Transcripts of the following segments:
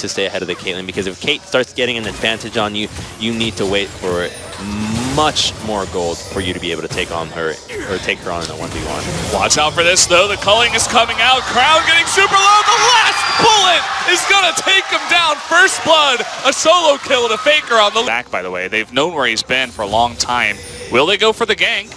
to stay ahead of the Caitlyn, because if Kate starts getting an advantage on you, you need to wait for much more gold for you to be able to take on her or take her on in a 1v1. Watch out for this though. The culling is coming out. Crown getting super low. The last bullet is gonna take him down. First blood, a solo kill to Faker on the back. By the way, they've known where he's been for a long time. Will they go for the gank?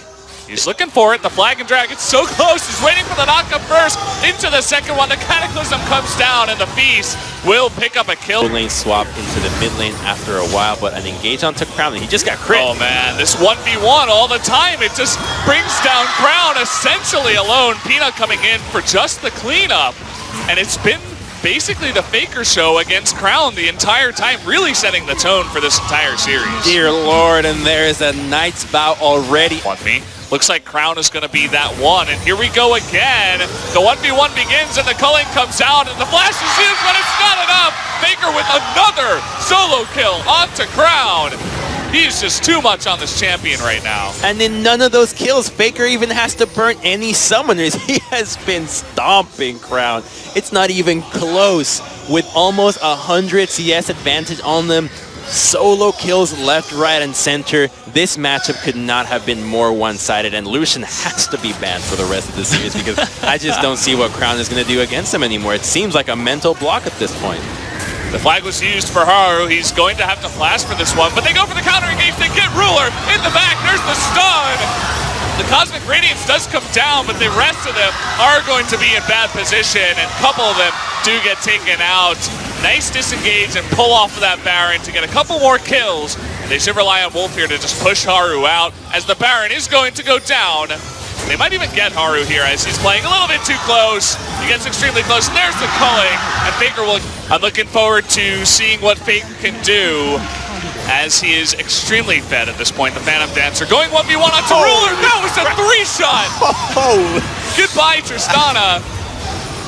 He's looking for it. The flag and drag, it's so close. He's waiting for the knockup first. Into the second one. The Cataclysm comes down, and the Feast will pick up a kill. Mid lane swap into the mid lane after a while, but an engage onto Crown. He just got crit. Oh man, this 1v1 all the time. It just brings down Crown essentially alone. Peanut coming in for just the cleanup. And it's been basically the Faker show against Crown the entire time, really setting the tone for this entire series. Dear Lord, and there is a Knight's Bow already. On me. Looks like Crown is going to be that one, and here we go again. The 1v1 begins, and the culling comes out, and the flash is used, but it's not enough. Faker with another solo kill onto Crown. He's just too much on this champion right now. And in none of those kills, Faker even has to burn any summoners. He has been stomping Crown. It's not even close. With almost 100 CS advantage on them, solo kills left, right, and center. This matchup could not have been more one-sided, and Lucian has to be banned for the rest of the series because I just don't see what Crown is going to do against him anymore. It seems like a mental block at this point. The flag was used for Haru. He's going to have to flash for this one, but they go for the counter engage. They get Ruler in the back. There's the stun. The Cosmic Radiance does come down, but the rest of them are going to be in bad position, and a couple of them do get taken out. Nice disengage and pull off of that Baron to get a couple more kills. They should rely on Wolf here to just push Haru out, as the Baron is going to go down. They might even get Haru here as he's playing a little bit too close. He gets extremely close, and there's the culling, and Faker will... I'm looking forward to seeing what Faker can do, as he is extremely fed at this point. The Phantom Dancer going 1v1 onto Ruler. That was a 3-shot. Goodbye, Tristana.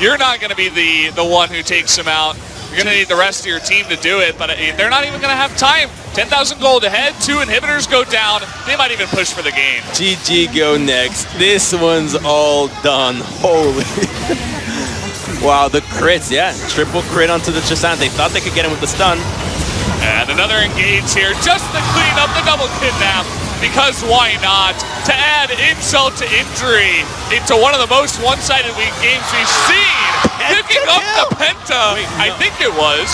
You're not going to be the one who takes him out. You're going to need the rest of your team to do it, but they're not even going to have time. 10,000 gold ahead, 2 inhibitors go down. They might even push for the game. GG go next. This one's all done. Holy. Wow, the crits, yeah. Triple crit onto the Tristana. They thought they could get him with the stun. And another engage here, just to clean up the double kidnap. Because why not? To add insult to injury into one of the most one-sided weak games we've seen. Picking up the Penta. Wait, no. I think it was.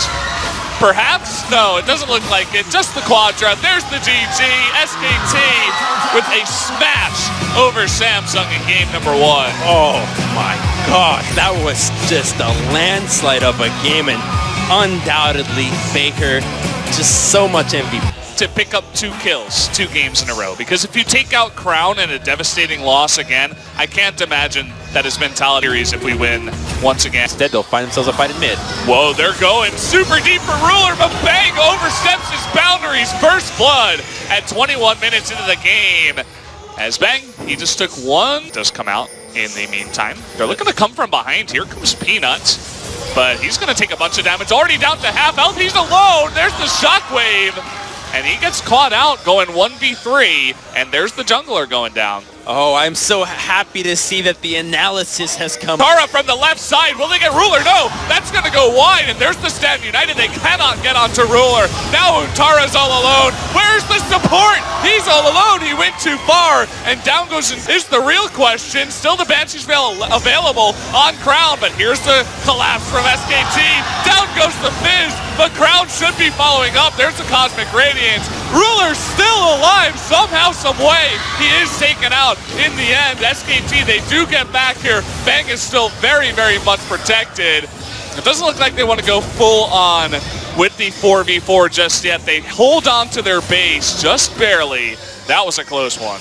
Perhaps? No, it doesn't look like it. Just the Quadra. There's the GG. SKT with a smash over Samsung in game number 1. Oh my god, that was just a landslide of a game, and undoubtedly Faker, just so much MVP. To pick up 2 kills, 2 games in a row. Because if you take out Crown in a devastating loss again, I can't imagine that his mentality is if we win once again. Instead, they'll find themselves a fight in mid. Whoa, they're going super deep for Ruler, but Bang oversteps his boundaries. First blood at 21 minutes into the game. As Bang, he just took one. Does come out in the meantime. They're looking to come from behind. Here comes Peanut. But he's going to take a bunch of damage. Already down to half health. He's alone. There's the shockwave. And he gets caught out going 1v3, and there's the jungler going down. Oh, I'm so happy to see that the analysis has come. Tara from the left side. Will they get Ruler? No, that's going to go wide, and there's the Stand United. They cannot get onto Ruler. Now Tara's all alone. Where's the support? He's all alone. He went too far, and down goes is the real question. Still the Banshee's Veil available on Crown, but here's the collapse from SKT. Down goes the Fizz, but Crown should be following up. There's the Cosmic Radiance. Ruler's still alive somehow, some way. He is taken out. In the end, SKT, they do get back here. Bang is still very, very much protected. It doesn't look like they want to go full on with the 4v4 just yet. They hold on to their base just barely. That was a close one.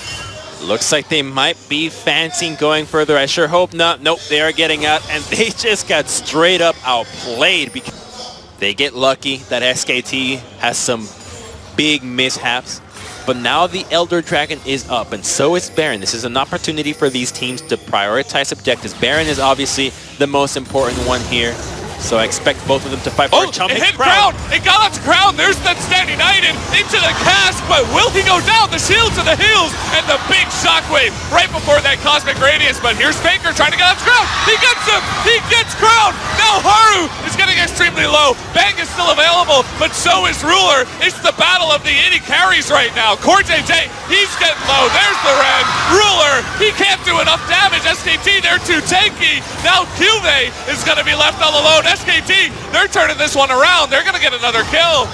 Looks like they might be fancying going further. I sure hope not. Nope, they are getting out, and they just got straight up outplayed because they get lucky that SKT has some big mishaps. But now the Elder Dragon is up, and so is Baron. This is an opportunity for these teams to prioritize objectives. Baron is obviously the most important one here. So I expect both of them to fight for a it hit Crown. It got onto Crown. There's that Stand United into the cast, but will he go down? The shield to the heels and the big shockwave right before that Cosmic Radiance. But here's Faker trying to get onto Crown. He gets him. He gets Crown. Now Haru is getting extremely low. Bang is still available, but so is Ruler. It's the battle of the AD carries right now. Core JJ, he's getting low. There's the Ren. Ruler, he can't do enough damage. SKT, they're too tanky. Now Cuvee is going to be left all alone. SKT, they're turning this one around. They're going to get another kill.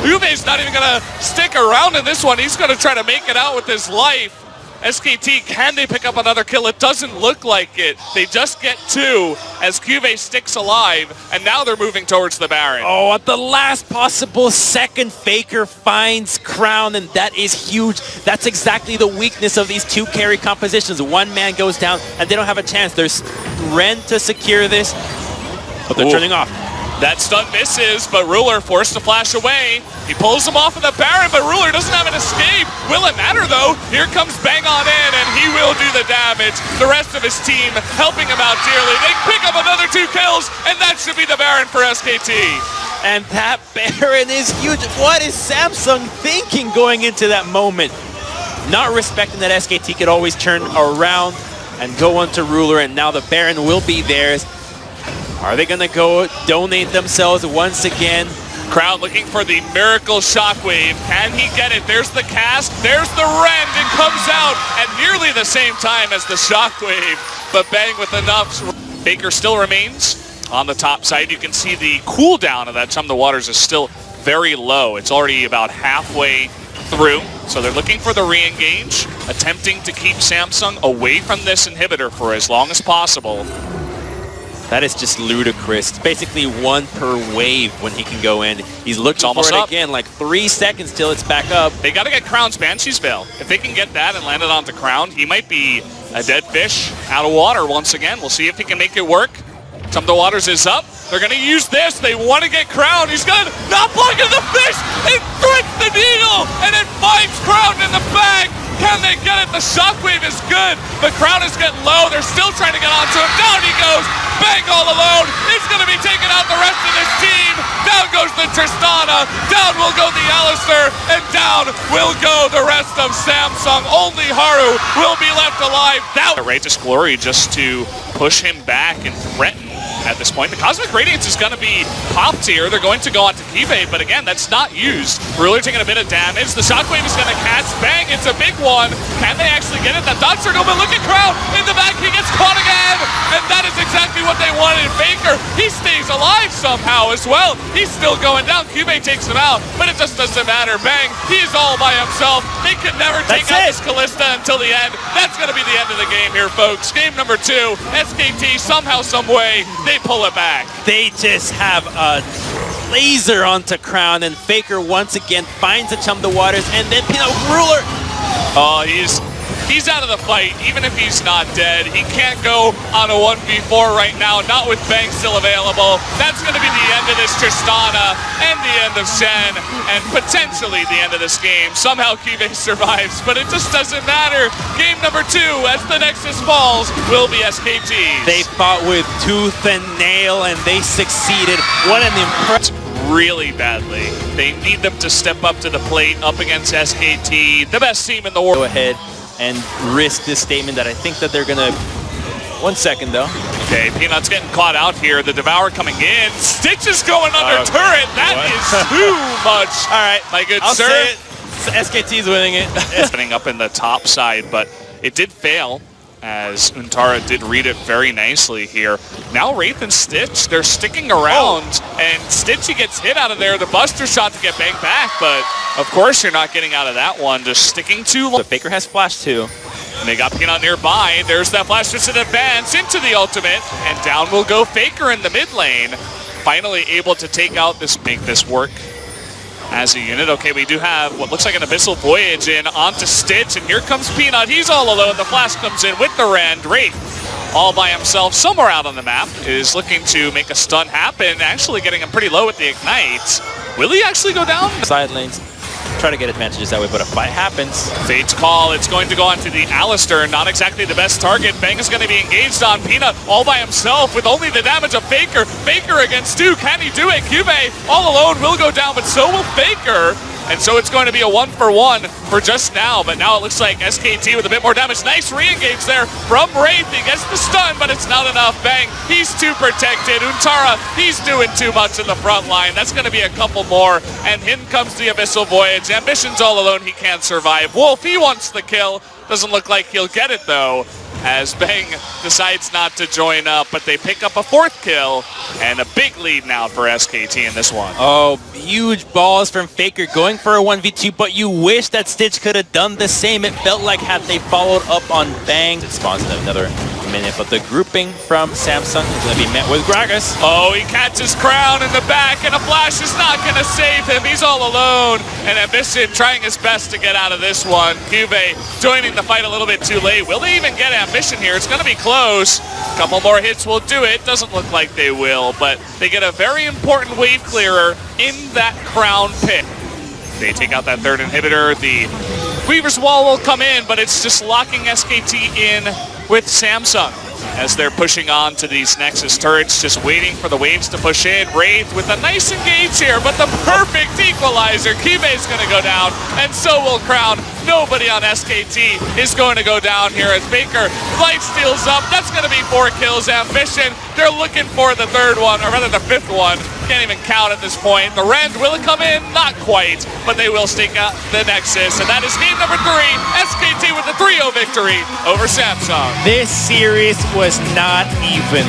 Cuvee's not even going to stick around in this one. He's going to try to make it out with his life. SKT, can they pick up another kill? It doesn't look like it. They just get 2 as Cuvee sticks alive, and now they're moving towards the Baron. Oh, at the last possible second, Faker finds Crown, and that is huge. That's exactly the weakness of these 2 carry compositions. One man goes down, and they don't have a chance. There's Ren to secure this, but they're turning off. That stun misses, but Ruler forced to flash away. He pulls him off of the Baron, but Ruler doesn't have an escape. Will it matter, though? Here comes Bang on in, and he will do the damage. The rest of his team helping him out dearly. They pick up another 2 kills, and that should be the Baron for SKT. And that Baron is huge. What is Samsung thinking going into that moment? Not respecting that SKT could always turn around and go onto Ruler, and now the Baron will be theirs. Are they going to go donate themselves once again? Crown looking for the miracle shockwave. Can he get it? There's the cast. There's the rend. It comes out at nearly the same time as the shockwave. But Bang with enough. Faker still remains on the top side. You can see the cooldown of that Chum the Waters is still very low. It's already about halfway through. So they're looking for the re-engage, attempting to keep Samsung away from this inhibitor for as long as possible. That is just ludicrous. It's basically 1 per wave when he can go in. He's looking for it again, like 3 seconds till it's back up. They got to get Crown's Banshee's Veil. If they can get that and land it onto Crown, he might be a dead fish out of water once again. We'll see if he can make it work. Some of the Waters is up. They're going to use this. They want to get Crown. He's going to not block the fish. It threads the needle, and it finds Crown in the bag. Can they get it? The shockwave is good, but Crown is getting low. They're still trying to get onto him. Down he goes. Bang all alone. He's going to be taking out the rest of his team. Down goes the Tristana. Down will go the Alistair, and down will go the rest of Samsung. Only Haru will be left alive. That Outrageous Glory just to push him back and threaten. At this point, the Cosmic Radiance is going to be top tier. They're going to go on to Cuvee, but again, that's not used. Ruler taking a bit of damage. The Shockwave is going to catch. Bang, it's a big one. Can they actually get it? The dots are going, but look at Crown in the back. He gets caught again, and that is exactly what they wanted. Faker, he stays alive somehow as well. He's still going down. Cuvee takes him out, but it just doesn't matter. Bang, he's all by himself. They could never take out this Callista until the end. That's going to be the end of the game here, folks. Game number 2, SKT, somehow, some way, they pull it back. They just have a laser onto Crown, and Faker once again finds the Chum the Waters, and then Ruler. Oh, he's out of the fight, even if he's not dead. He can't go on a 1v4 right now, not with Bang still available. That's going to be the end of this Tristana, and the end of Shen, and potentially the end of this game. Somehow Cuvee survives, but it just doesn't matter. Game number 2, as the Nexus falls, will be SKT's. They fought with tooth and nail, and they succeeded. What an impressive... Really badly. They need them to step up to the plate, up against SKT, the best team in the world. Go ahead and risk this statement that I think that they're gonna... 1 second though. Okay, Peanut's getting caught out here. The Devour coming in. Stitch is going under turret. That is too much. All right, my good I'll sir. say it. SKT's winning it. Setting up in the top side, but it did fail, as Untara did read it very nicely here. Now Wraith and Stitch, they're sticking around, and Stitchy gets hit out of there. The Buster shot to get Bang back, but of course you're not getting out of that one, just sticking too long. But Faker has flash too. And they got Peanut nearby. There's that flash just an advance into the ultimate, and down will go Faker in the mid lane. Finally able to take out this, make this work as a unit. Okay, we do have what looks like an Abyssal Voyage in onto Stitch, and here comes Peanut. He's all alone. The flash comes in with the Rend. Wraith, all by himself, somewhere out on the map, is looking to make a stun happen, actually getting him pretty low with the Ignite. Will he actually go down? Side lanes. try to get advantages that way, but a fight happens. Fate's call, it's going to go on to the Alistair, not exactly the best target. Bang is going to be engaged on Peanut all by himself with only the damage of Faker. Faker against 2, can he do it? Cube all alone will go down, but so will Faker. And so it's going to be a 1-for-1 for just now, but now it looks like SKT with a bit more damage. Nice re-engage there from Wraith. He gets the stun, but it's not enough. Bang, he's too protected. Untara, he's doing too much in the front line. That's going to be a couple more, and in comes the Abyssal Voyage. Ambition's all alone, he can't survive. Wolf, he wants the kill. Doesn't look like he'll get it though, as Bang decides not to join up, but they pick up a 4th kill, and a big lead now for SKT in this one. Oh, huge balls from Faker going for a 1v2, but you wish that Stitch could have done the same. It felt like had they followed up on Bang, it spawns in another minute, but the grouping from Samsung is going to be met with Gragas. Oh, he catches Crown in the back, and a flash is not going to save him. He's all alone, and Ambition trying his best to get out of this one. Cube joining the fight a little bit too late. Will they even get Ambition here? It's going to be close. A couple more hits will do it. Doesn't look like they will, but they get a very important wave clearer in that Crown pit. They take out that 3rd inhibitor. The Weaver's Wall will come in, but it's just locking SKT in with Samsung as they're pushing on to these Nexus turrets, just waiting for the waves to push in. Wraith with a nice engage here, but the perfect equalizer. Kibe's going to go down, and so will Crown. Nobody on SKT is going to go down here as Baker light steals up. That's going to be 4 kills. Ambition, they're looking for the 3rd one, or rather the 5th one. Can't even count at this point. The Rend, will it come in? Not quite, but they will stake out the Nexus, and that is game number 3. SKT with the 3-0 victory over Samsung. This series was not even.